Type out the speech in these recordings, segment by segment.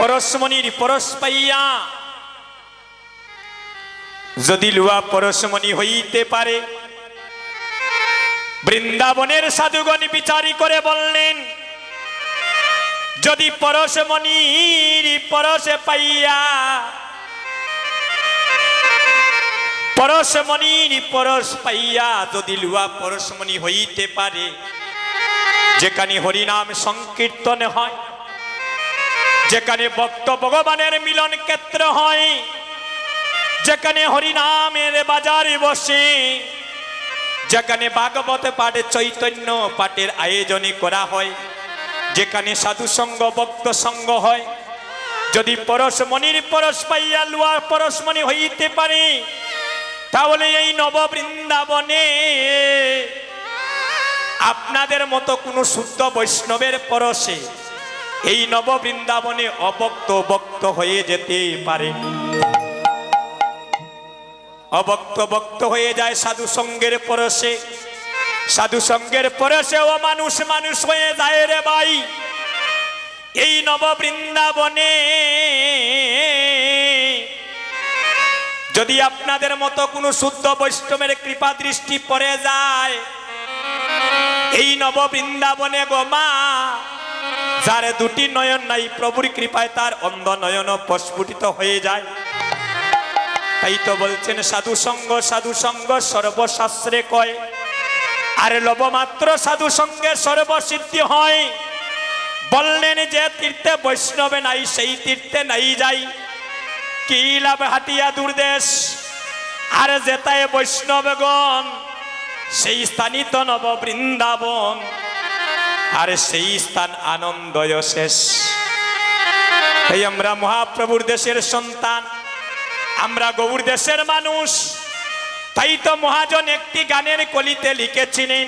পরশমণির পরশ পাইয়া যদি লুয়া পরশমণি হইতে পারে, বৃন্দাবনের সাধুগণ বিচারি করে বললেন, যদি পরশমণির পরশে পাইয়া পরশমণির পরশ পাইয়া যদি লুয়া পরশমণি হইতে পারে, যেখানে হরিনাম সংকীর্তন হয়, যেখানে ভক্ত ভগবানের মিলন ক্ষেত্র হয়, যেখানে হরিনামের বাজারে বসে, যেখানে ভাগবত পাঠে চৈতন্য পাঠের আয়োজন করা হয়, যেখানে সাধু সঙ্গ ভক্ত সঙ্গ হয়, যদি পরশমণির পরশ পাইয়া লুয়া পরশমণি হইতে পারে, তাহলে এই নব বৃন্দাবনে আপনাদের মতো কোন শুদ্ধ বৈষ্ণবের পরশে এই নব বৃন্দাবনে অভক্ত ভক্ত হয়ে যেতে পারে। অভক্ত ভক্ত হয়ে যায় সাধু সঙ্গের পরশে, সাধু সঙ্গের পরশে ও মানুষ মানুষ হয়ে যায় রে ভাই। এই নব বৃন্দাবনে যদি আপনাদের মতো কোন শুদ্ধ বৈষ্ণবের কৃপা দৃষ্টি পড়ে যায়, এই নব বৃন্দাবনে গো মা, যার দুটি নয়ন নাই, প্রভুর কৃপায় তার অন্ধ নয়ন প্রস্ফুটিত হয়ে যায়। তাই তো বলছেন সাধু সঙ্গ সর্বশাস্ত্রে কয়, আর লবমাত্র সাধু সঙ্গে সর্বসিদ্ধি হয়। বললেন যে তীর্থে বৈষ্ণবে নাই, সেই তীর্থে নাই যাই, কি লাভ হাটিয়া দূরদেশ। আর যেতায় বৈষ্ণবগণ, সেই স্থানই তো নব বৃন্দাবন, আর সেই স্থান আনন্দয় শেষ। তাই আমরা মহাপ্রভুর দেশের সন্তান, আমরা গৌর দেশের মানুষ। তাই তো মহাজন একটি গানের কলিতে লিখেছিলেন,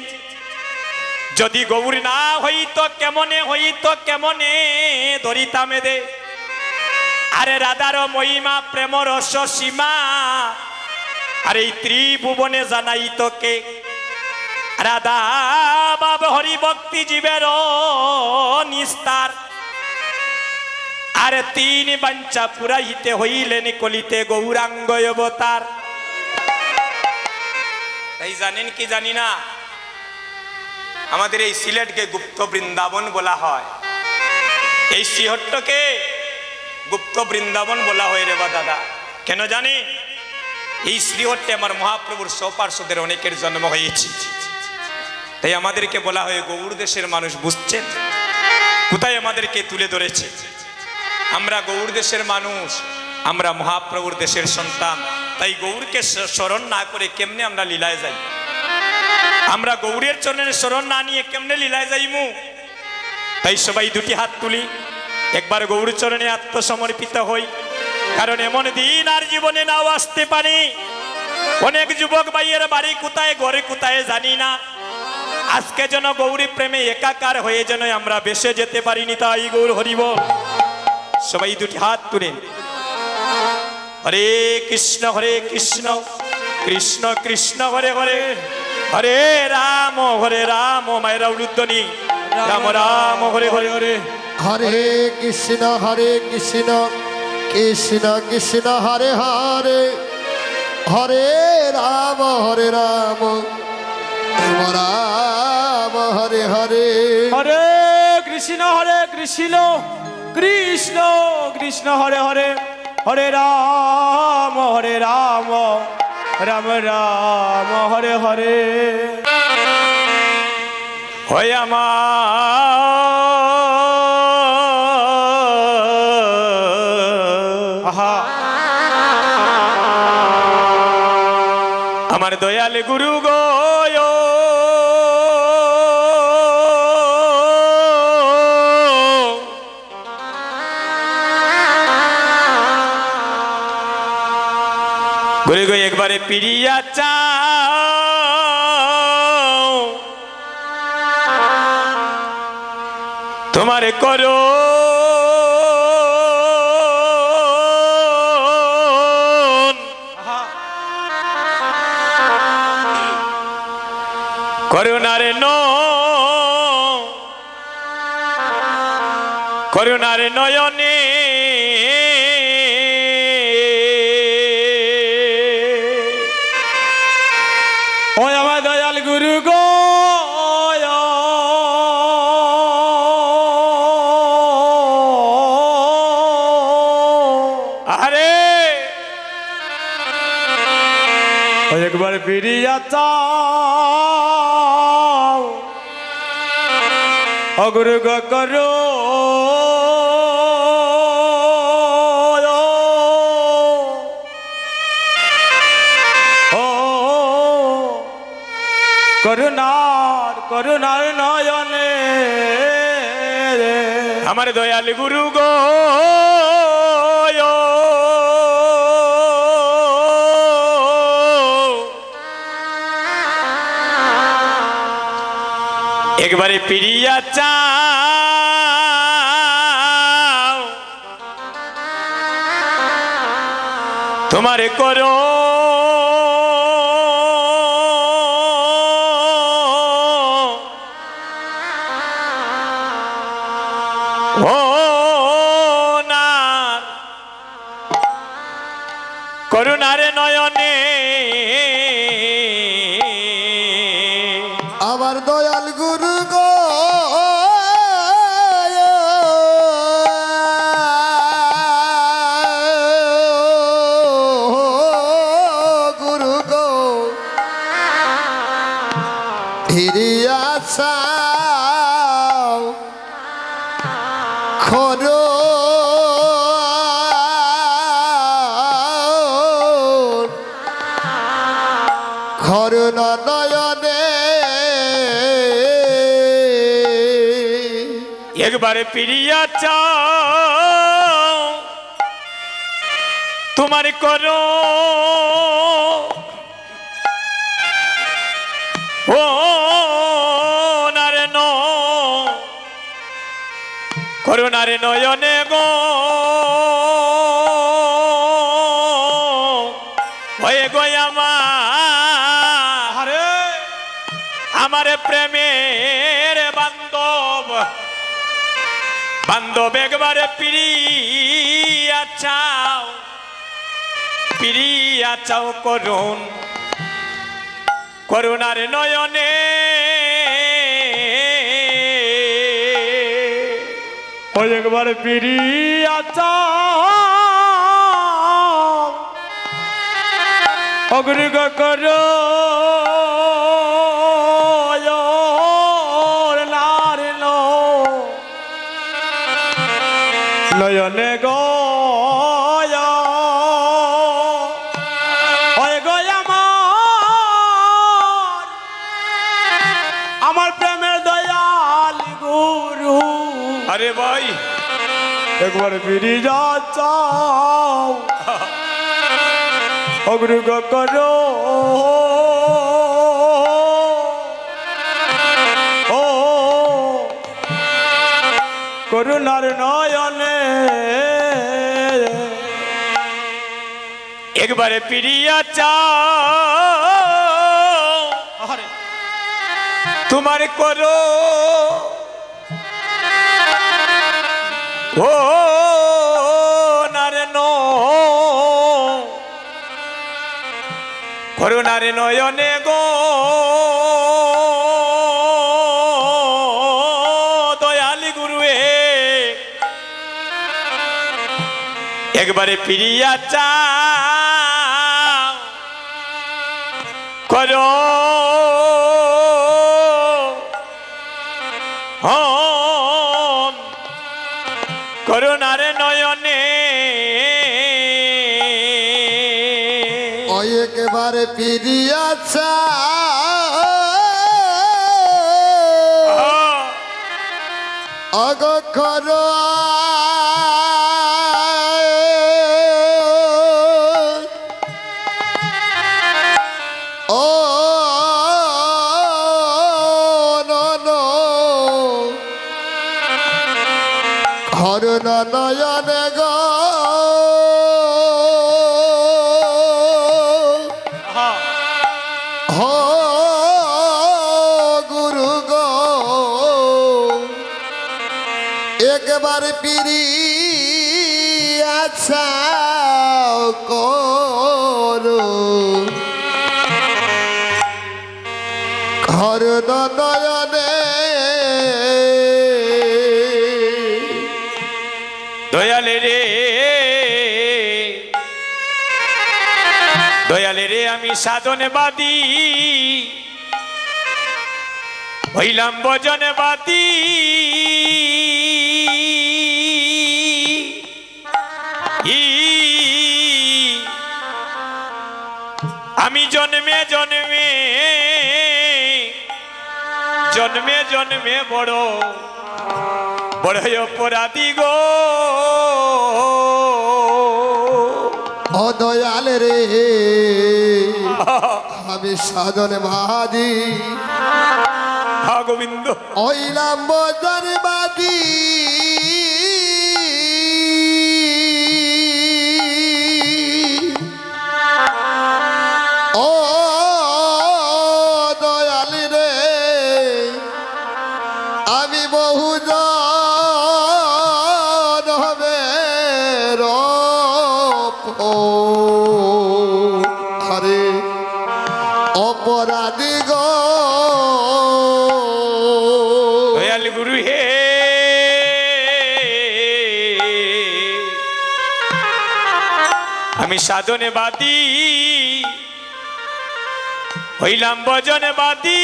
যদি গৌর না হইতো কেমনে ধরিতামে দে। আরে রাধার মহিমা প্রেম রস সীমা, আর এই ত্রিভুবনে জানাই তোকে। রাধা বাব হরি ভক্তি জীবের নিস্তার, আর তিন বাঞ্ছা পুরাইতে হইলেন কলিতে গৌরাঙ্গ অবতার। তাই জানেন কি জানি না, আমাদের এই সিলেটকে গুপ্ত বৃন্দাবন বলা হয়, এই শ্রীহট্টকে গুপ্ত বৃন্দাবন বলা হয় রে বা দাদা। কেন জানি? এই শ্রীহট্টে আমার মহাপ্রভুর সপার্শ্বদের অনেকের জন্ম হয়েছে। তাই আমাদেরকে বলা হয় গৌর দেশের মানুষ। বুঝছেন কোথায় আমাদেরকে তুলে ধরেছে? আমরা গৌর দেশের মানুষ, আমরা মহাপ্রভুর দেশের সন্তান। তাই গৌরকে স্মরণ না করে কেমনে আমরা লীলায় যাই? আমরা গৌরের চরণের স্মরণ না নিয়ে কেমনে লীলায় যাইমু? তাই সবাই দুটি হাত তুলি, একবার গৌর চরণে আত্মসমর্পিত হই। কারণ এমন দিন আর জীবনে নাও আসতে পারে। অনেক যুবক ভাইয়ের বাড়ি কোথায়, ঘরে কোথায় জানি না। আজকে যেন গৌরী প্রেমে একাকার হয়ে যেন আমরা বেসে যেতে পারিনি। তাই গৌর হরি বল। সবাই দুটি হাত তুলেন। হরে কৃষ্ণ কৃষ্ণ কৃষ্ণ হরে হরে, হরে রাম মায়েরা উলুদ্ধনি, রাম রাম হরে হরে হরে। হরে কৃষ্ণ কৃষ্ণ কৃষ্ণ হরে হরে, হরে রাম রাম হরে হরে। হরে কৃষ্ণ কৃষ্ণ কৃষ্ণ হরে হরে, হরে রাম রাম রাম হরে হরে। হয় আমার দয়াল গুরু গো, গুরু গো একবারে পিড়িয়া চাও, তোমারে করো করুণার নয়নে আরে একবার ফিরিয়া চাও অগ্রগ করো করুণার করুণার নয়নে আমার দয়াল গুরু গো একবারে পিরিয়া চাও তোমারে করো ও না করুণারে নয়নে আমার দয়াল গুরু গো গুরু গো ফিরিয়া চাও খরো করুণা নয়নে একবারে পিরিয়া চাও তোমার করো ও নারে ন করুণারে নয়নে গো হয়ে গো আমার প্রেমের বান্ধব বান্ধব একবারে পিরিয়া চাও করুন করুণার নয়নে একবার ফিরিয়া চাও অগ্রগ করো নয়নে গয় আমার প্রেমের দয়াল গুরু আরে ভাই একবার ফিরি যা চাও অগ্রগ করো ও করুণার নয়নে একবারে পিরিয়া চাও তোমার করো ও নারে নো করুণারে নয়নে গো দয়ালি গুরুয়ে একবারে ফিরিয়া চাও করো করুণারে নয়নে একেবারে ফিরিয়া চাও অগ করো ও করুণা নয়নে গো হো গুরু গো একবার পিরি আচ্ছা করো করুণা নয়নে দয়ালে রে দয়ালে রে আমি সাধনবাদী হইলাম ভজনবাদী আমি জন্মে জন্মে জন্মে জন্মে বড় বড় অপরাধী গো ও দয়াল রে আমি সাধন বাদী হা গোবিন্দ হইলাম বদরবাদী ও দয়াল রে আমি বহুজন হবে হরে অপরাধী গো দয়াল গুরু হে আমি সাধনবাদী হইলাম ভজনবাদী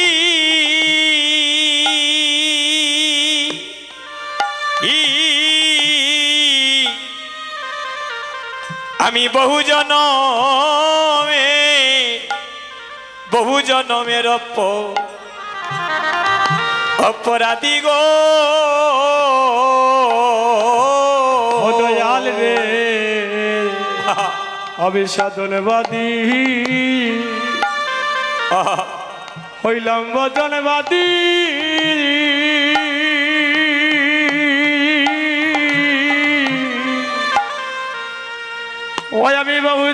আমি বহু জনমের অপরাধী গো ও দয়াল রে আমি সাধনবাদী হইলাম ভজনবাদী ওই আমি বহু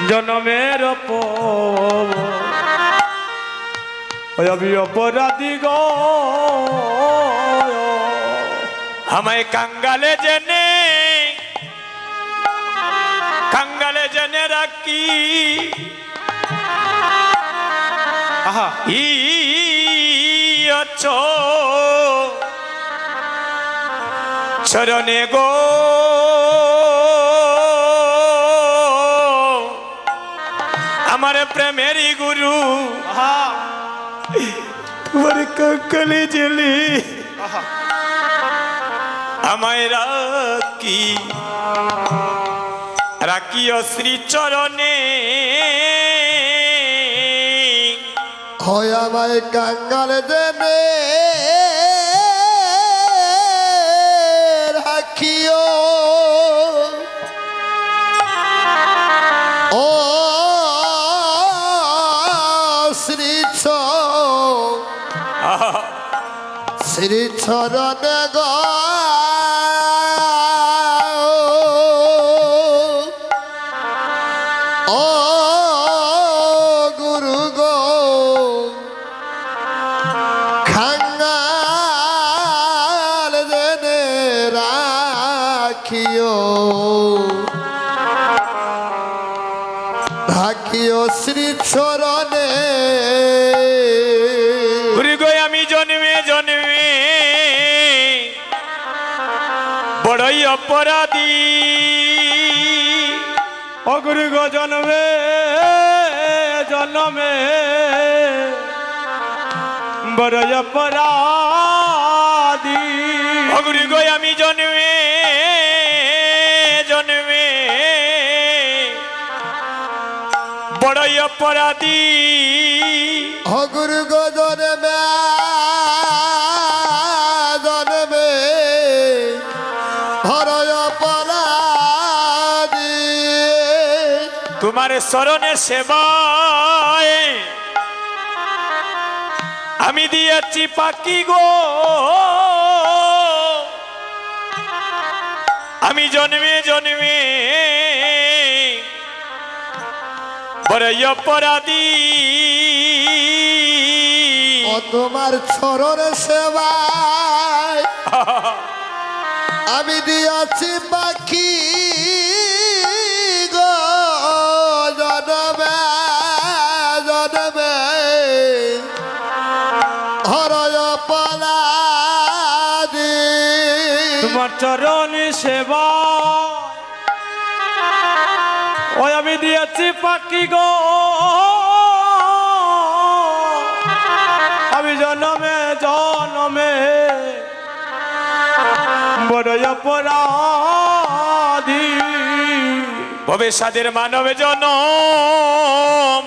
জনমের ওই আমি অপরাধী গো আমায় কাঙ্গালে জেনে রাখি আহা চরণে গো আমার প্রেমেরই গুরু আহা তোমার কাঙ্গালে জেলে আহা আমায় রাখিও শ্রী চরণে হয় আমায় কাঙ্গাল দেবে রাখিও ও শ্রী চরণে গো ও গুরু গো খাঙ্গাল জেনে রাখিও শ্রী চরণে গুরু গো আমি জন্মে জন্মে বড়ই অপরাধী অগুরু গো জন্মে জন্মে বড় অপরাধী গুরু গো আমি জন্মে জন্মে বড়ই অপরাধী গুরু গো জন্মে জন্মে হরয় অপরাধী তোমার শরণে সেবায় আমি দিয়েছি পাখি গো আমি জন্মে জন্মে বড়ই অপরাধী ও তোমার চরণ সেবায় আমি দিয়েছি পাখি গো জন্মে জন্মে হরয় অপরাধী তোমার চরণ সেবা ওই আমি দিয়েছি পাখি গো আমি জনমে জনমে বড় অপরাধী ভবিষ্যতের মানবে জনম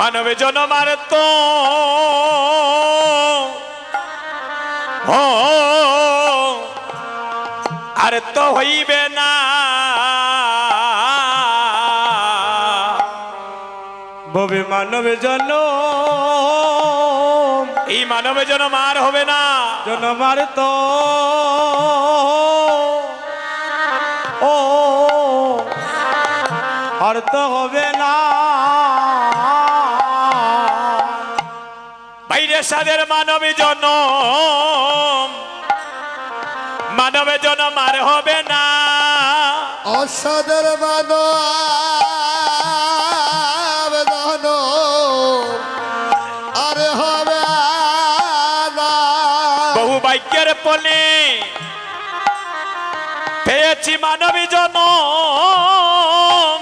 মানবে জনম আর তো আর তো হইবে না ভবে মানবে জন এই মানবে জনম আর হবে না জনমার তো ও আর তো হবে না বাইরে সাদের মানবে জনম মানবে জনম আর হবে না অসাদের মানবেদন আরে হবে না বহু বাক্যের পলে পেয়েছি মানবী জনম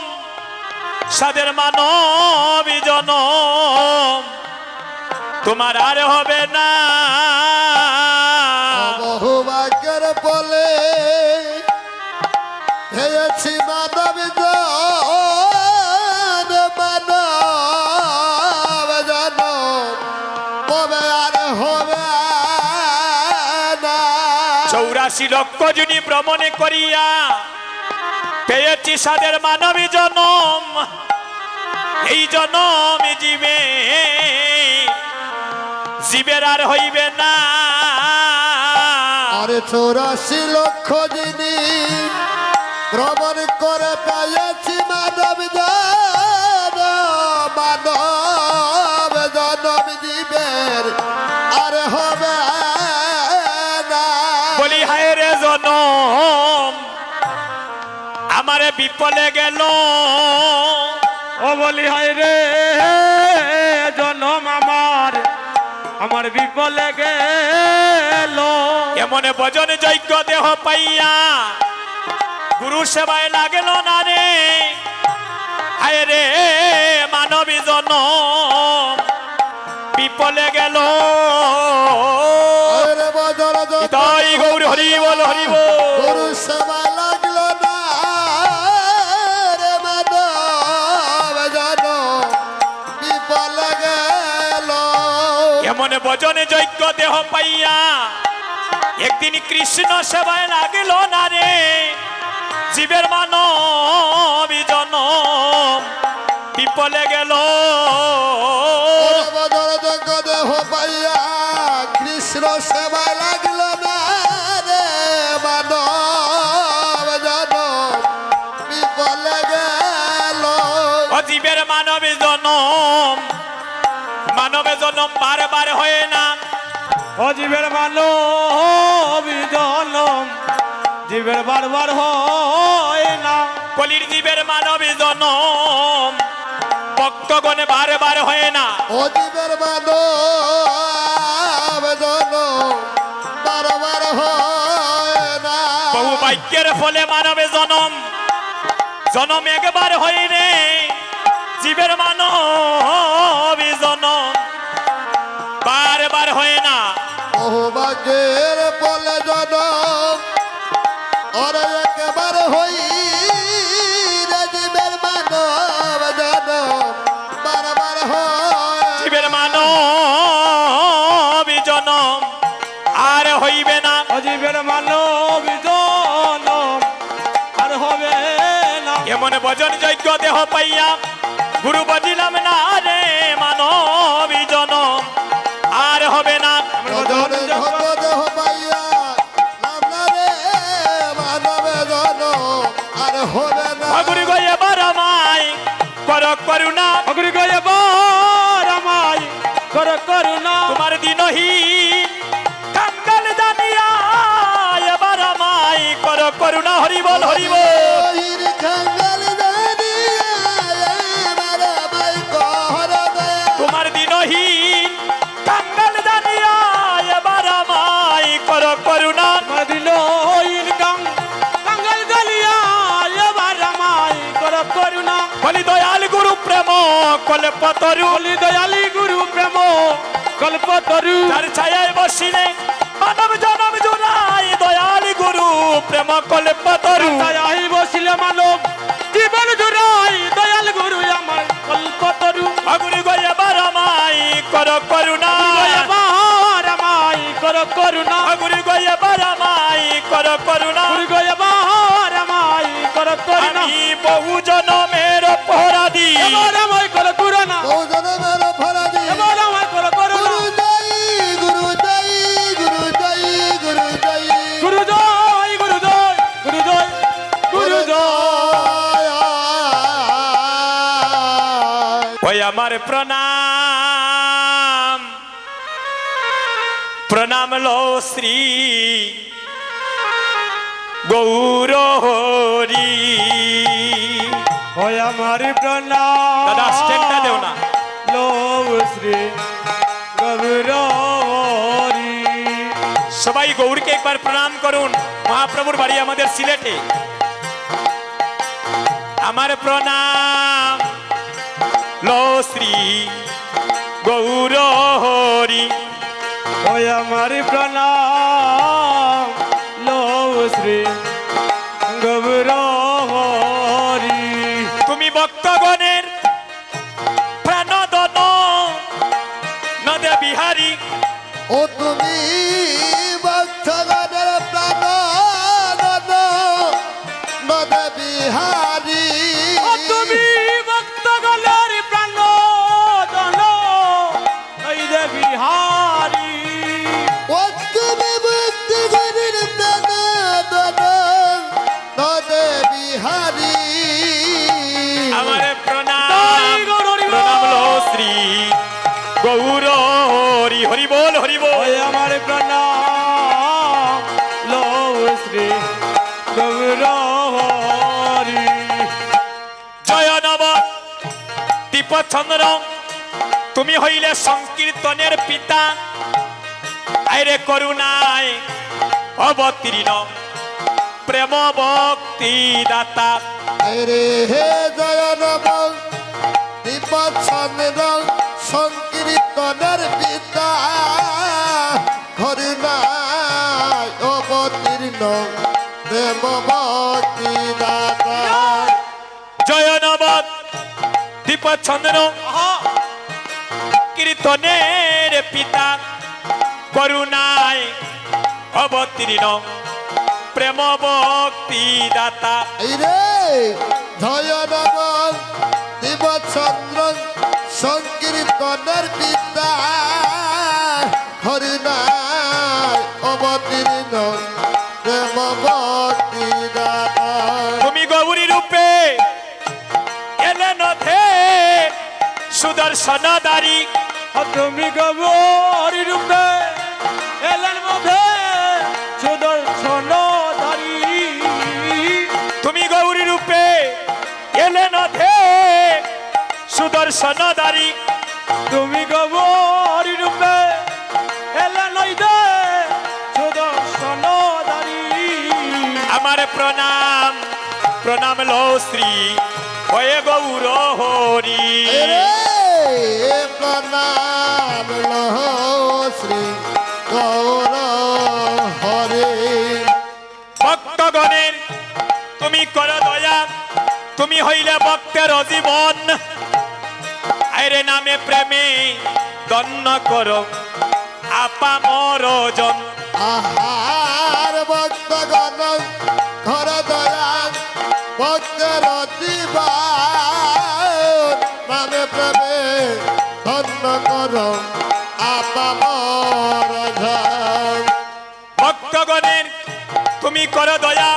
সাদের মানবী জনম তোমার আর হবে না বহু বাক্যের বলে হেয়েছি মানব কবে আর হবে না 84 লক্ষ জুনি ভ্রমণে করিয়া পেয়েছি সাদের মানবী জনম এই জনম জীবে জীবের আর হইবে না আরে 84 লক্ষ যিনি ভ্রমণ করে পেয়েছি মানব জনম জীবের আর হবে না বলি হায় রে জনম আমারে বিপলে গেল ও বলি হায় রে জনম আমার বিপলে গেল এমন ভজন যজ্ঞ দেহ পাইয়া গুরু সেবায় লাগেল না রে হায় রে মানবী জনম বিপলে গেল আরে বদর তাই গৌর হরি বল হরি বল গুরু সেবা লাগলো না রে মানব জনম বিপলে গেল এমন ভজনে যজ্ঞ দেহ পাইয়া একদিন কৃষ্ণ সেবায় লাগিল না রে জীবের মানবী জনম বিপলে গেল বদর দেহ পাইয়া কৃষ্ণ সেবা লাগলো না রে মানব জনম বিপলে গেল ও জীবের মানবী জনম মানবে জনম বারবার হয় না ও জীবের মানবী জনম জীবের বারবার হয় না কলির জীবের মানবী জনম ভক্তগণে বারবার হয় না অজীবের মানব জনম বারবার হয় না বহু বাক্যের ফলে মানবে জনম জনম একবার হয় রে জীবের মানবী জনম বারবার হয় না বহু ভাগ্যের বলে জনম ওরে একবার হই রে জীবের মানব জনম বারবার হয় জীবের মানবী জনম আর হইবে না ও জীবের মানবী জনম আর হবে না এমন ভজন যজ্ঞ দেহ পাইয়া গুরু বজিলাম না রে মানবী জনম আর হবে না ভজন ভক্ত দেহ পাইয়া নাম না রে মানব জনম আর হবে না গুরু গো এবার আমায় কর করুণা অগ্রি গয়ে বার আমায় কর করুণা তোমার দিনহীন কাঙ্গাল জানিয়া এবার আমায় কর করুণা হরি বল হরি বল হরির খাঙ্গাল দানিয়া আমার মাই কর দয়া তোমার দিনহীন কাঙ্গাল জানিয়া এবার আমায় কর করুণা মদিন ইনকাম কাঙ্গাল গলিয়া এবার আমায় কর তরু বলি দয়ালি গুরু প্রেম কল্প তরু তার ছায়ায় বসিলে মানব জনম জুড়াই দয়াল গুরু প্রেম কল্প তরু তাই বসিলে মানব জীবন জুড়াই দয়াল গুরু আমার কল্প তরু অগুরি গয়ে বারমাই কর করুণা রামাই কর করুণা অগুরি গয়ে বারমাই কর করুণা গুরু গয় রামাই কর করুণা আমি বহু জনমের অপরাধী রামাই কর করুণা বহু জনমের অপরাধী রামাই কর করুণা গুরু জয় গুরু জয় গুরু জয় গুরু জয় গুরু জয় গুরু জয় গুরু জয় গুরু জয় ওই আমার প্রণাম প্রণাম লো শ্রী গৌর হরি ওই আমার প্রণাম দাদা স্টেনটা দেও না লো শ্রী গৌরী সবাই গৌরকে একবার প্রণাম করুন মহাপ্রভুর বাড়ি আমাদের সিলেটে আমার প্রণাম লো শ্রী গৌর হরি ওই আমার প্রণাম লো শ্রী গৌরী তুমি ভক্তগণের প্রাণদন নদে বিহারী ও তুমি ভক্তগণের প্রাণ নদ বিহারী ও তুমি ভক্তগণের প্রাণ দন নইদে বিহারী ও তুমি ভক্তগণের প্রাণ নদ বিহারী আমার প্রণাম জয় গৌর হরি বল। প্রণাম লো শ্রী গৌর হরি হরি বল হরি বল ওই আমার প্রণাম লো শ্রী গৌরী জয় নব দীপচন্দ্র তুমি হইলে সংকীর্তনের পিতা আইরে করুণায় অবতীর্ণ প্রেম ভক্তি দাতা রে হে জয় নব দীপচন্দ্র সংকীর্তনের পিতা করুণায় অবতীর্ণ প্রেম ভক্তি দাতা জয় নব দীপচন্দ্র কীর্তনের পিতা করুণায় অবতীর্ণ প্রেম ভক্তি দাতা রে জয় নব দীপচন্দ্র সংকীর্তনের পিতা করুণায় অবতীর্ণ প্রেম ভক্তি দাতা তুমি গৌরী রূপে এলে নথে সুদর্শন দারি তুমি গৌরী রূপে এলেন মধ্যে সুদর্শন ধারী তুমি গৌরী রূপে এলে নথে সুদর্শন দারি তুমি গৌরী রূপে এলেন নইদে সুদর্শন ধারী আমার প্রণাম প্রণাম লো শ্রী হয়ে গৌর হরি রে প্রণাম লহ শ্রী গৌর হরে ভক্তগণের তুমি কর দয়া তুমি হইলে ভক্তের জীবন আইরে নামে প্রেমে দন্ন করো আপা মরজন আহার ভক্তগণ ঘর দয়া ভক্তের জীবন নামে প্রেমে ধন্য কর আপামর ঝাম ভক্তগণের তুমি কর দয়া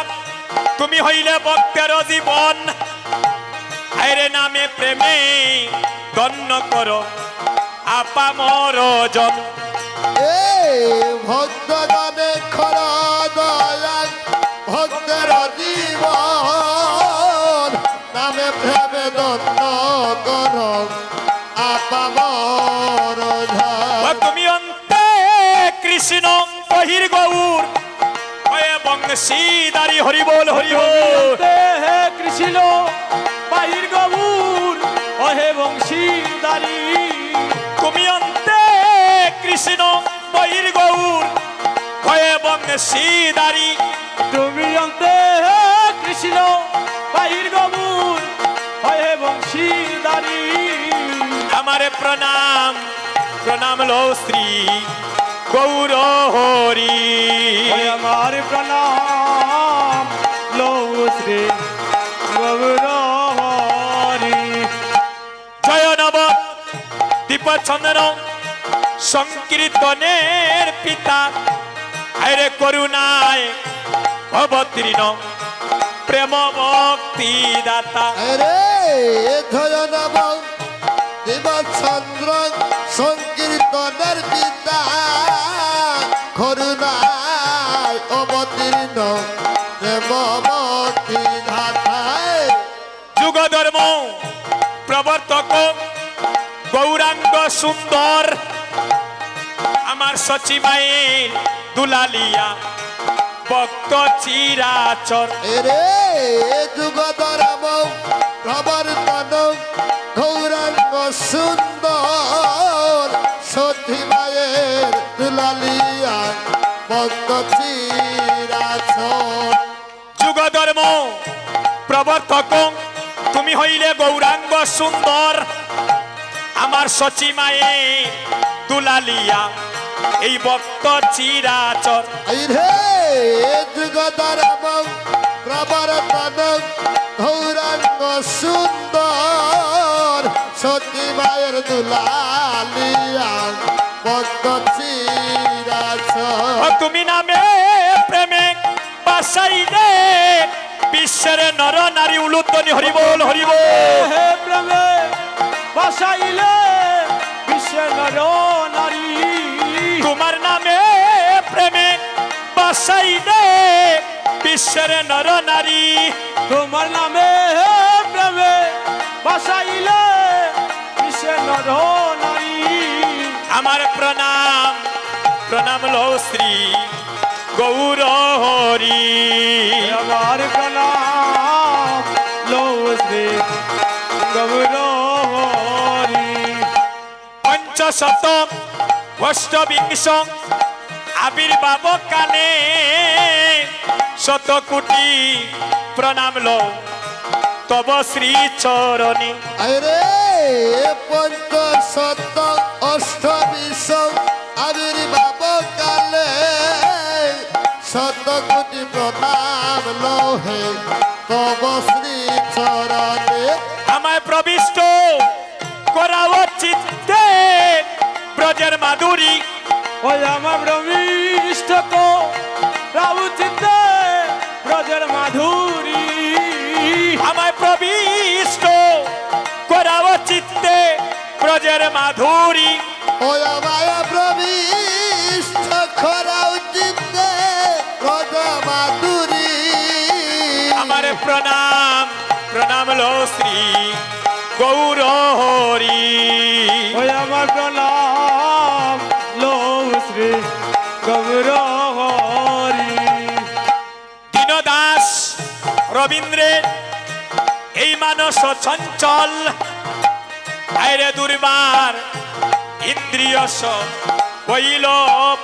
তুমি হইলে ভক্তের জীবন আইরে নামে প্রেমে দন্ন করো আপা মরজন এই ভক্তগণে খর দয়া ভক্তের জীবন নামে প্রেমে ধন্য কর আপামর ও ঝাম তুমি অন্তে কৃষ্ণ বহির গৌর হয়ে বংশীদারি হরি বল হরি বল হে কৃষ্ণ বাহির গৌর অহে বংশীদারী কৃষ্ণ বহির গৌর হয়ে বংশীদারি। তুমি অন্তে কৃষ্ণ বাহির গবুর হয়ে বংশীদারি। আমারে প্রণাম প্রণাম লো শ্রী গৌর হরি। ওই আমার প্রণাম লো শ্রী গৌর হরি। জয় নব দীপচন্দ্র সংকীর্তনের পিতা আরে করুণায় অবতীর্ণ প্রেম ভক্তি দাতা। আরে ধয় নব দেবচন্দ্র সংকীর্তনের পিতা করুণায় অবতীর্ণ প্রেম ভক্তি ধাতায়। যুগ ধর্ম প্রবর্তক গৌরাঙ্গ সুন্দর আমার সচিমায়ের দুলালিয়া ভক্ত চিরাচর। এরে যুগ ধর্ম প্রবর্তন গৌরাঙ্গ সুন্দর সতী মায়ের দুলালিয়া ভক্ত চিরাচর। যুগ ধর্ম প্রবর্তক তুমি হইলে গৌরাঙ্গ সুন্দর আমার সচিমায়ের দুলালিয়া এই ভক্ত চিরাচর। রে যুগ ধর্ম প্রবর্তন গৌরাঙ্গ সুন্দর সতী মায়ের দুলালিয়া ভক্ত চিরাচর। তুমি নামে প্রেমে বাসাইলে বিশ্বের নর নারী উলুধ্বনি হরিবোল হরিবোল। হে প্রেমে বাসাইলে বিশ্বের নর নারী। তোমার নামে প্রেমে বাসাইলে বিশ্বের নর নারী। তোমার নামে হে প্রেমে বাসাইলে বিশ্বের নর নারী। আমার প্রণাম প্রণাম লো শ্রী গৌর হরি। আমার প্রণাম লো শ্রী গৌর হরি। পঞ্চশত অষ্টবিংশ আবির্ভাব কালে শত কোটি প্রণাম লো তব শ্রী চরণী। আরে পঞ্চশত অষ্টবিংশ আবির্ভাব কালে শত কোটি প্রণাম লোহে তব শ্রী চরণে। আমায় প্রবিষ্ট করাও চিত্তে ব্রজের মাধুরী। ওই আমার প্রবিষ্ট কো রাউচিতে ব্রজের মাধুরী। আমায় প্রবিষ্ট করাও চিত্তে ব্রজের মাধুরী। ও আমায় প্রবিষ্ট করা উচিত ব্রজ মাধুরী। আমার প্রণাম প্রণাম লো শ্রী গৌর হরি। ওই আমার প্রণাম লো শ্রী গৌর হরি। দীনদাস রবীন্দ্রের এই মানস চঞ্চল আইরে দুর্বার ইন্দ্রিয় হইল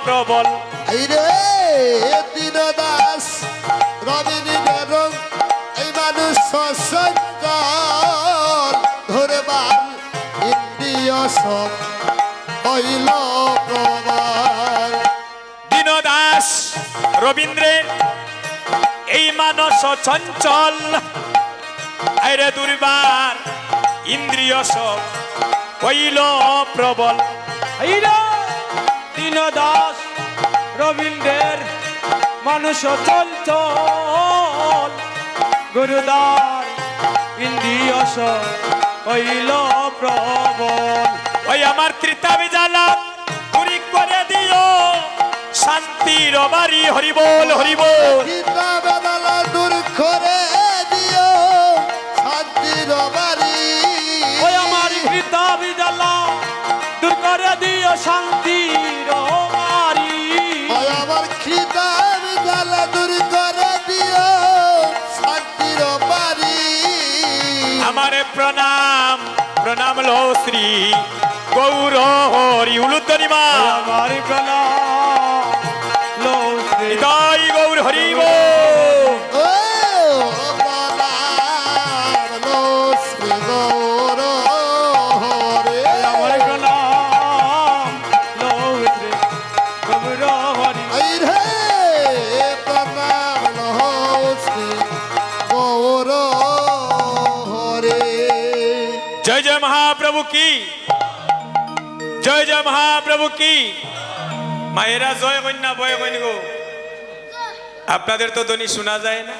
প্রবল। আইরে দীনদাস রবীন্দ্রের এই মানুষ সঞ্চল ধরবার ইন্দ্রিয় সব হইল প্রবল। দীনদাস রবীন্দ্রের এই মানস চঞ্চল আইরে দুর্বার ইন্দ্রিয় হইল প্রবল। এইরা দীনদাস রবীন্দ্রের মানুষ চঞ্চল গুরুদার ইন্দ্রিয়স হইল প্রবল। ওই আমার ত্রিতাবি জ্বালা দূরি করে দিও শান্তির বাড়ি হরিবোল হরিবোল। গীতা বেদালা দূর করে দিও শান্তির বাড়ি। ওই আমার কৃতা বিজালা দূর করে দিও শান্তির বাড়ি। ওই আমার খিদা বেদালা দূর করে দিও শান্তির বাড়ি। আমার প্রণাম প্রণাম লো শ্রী গৌর হরি উলুধ্বনি মা আমার প্রণাম লো শ্রী নিতাই গৌর হরি বল। ও প্রণাম লো শ্রী গৌর হরে। আমার প্রণাম লো শ্রী গৌর হরি এই রে প্রণাম লো শ্রী গৌর হরে। জয় জয় মহাপ্রভু কি, জয় জয় মহাপ্রভু কি। মায়েরা জয় কন্যা বয় কন্যা গো, আপনাদের তো ধ্বনি শোনা যায় না।